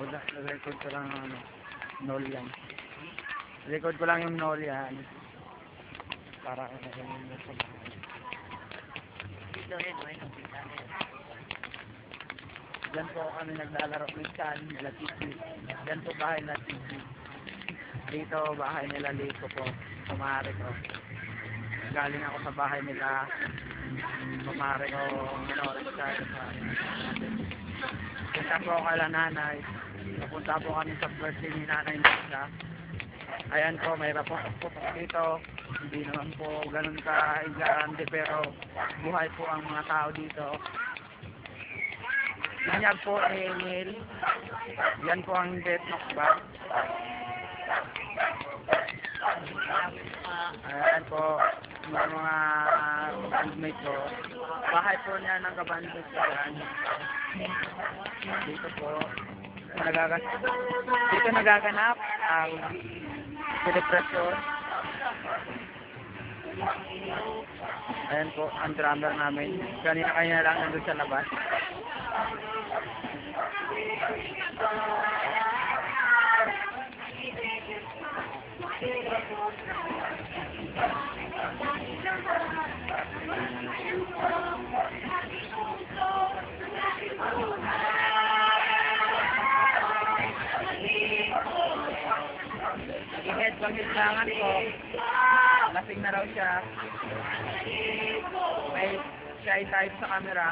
Record ko lang ano, nol yan. Record ko lang yung nol yan. Para sa bahay. Dito rin, may nakita na yun. Diyan po kami naglalaro minsan, nila Titi. Diyan po bahay nila Titi. Dito bahay nila Liko po, kumare ko. Galing ako sa bahay nila, kumare ko, minores sa punta po kala nanay. Napunta po kami sa birthday ni nanay Misa. Ayan po, may rapok po dito. Hindi naman po ganun ka-grande pero buhay po ang mga tao dito. Yan po Emil. Yan po ang death knockback. Ayan po yung mga bandmate ko. Bahay po niya ng kabandmate ko yan. Dito po nagaganap ang celebration. Ayan po ang drummer namin. Kanina lang nandun sa labas. I-head pag-islangan ko. Lasing na raw siya. May shy type sa camera.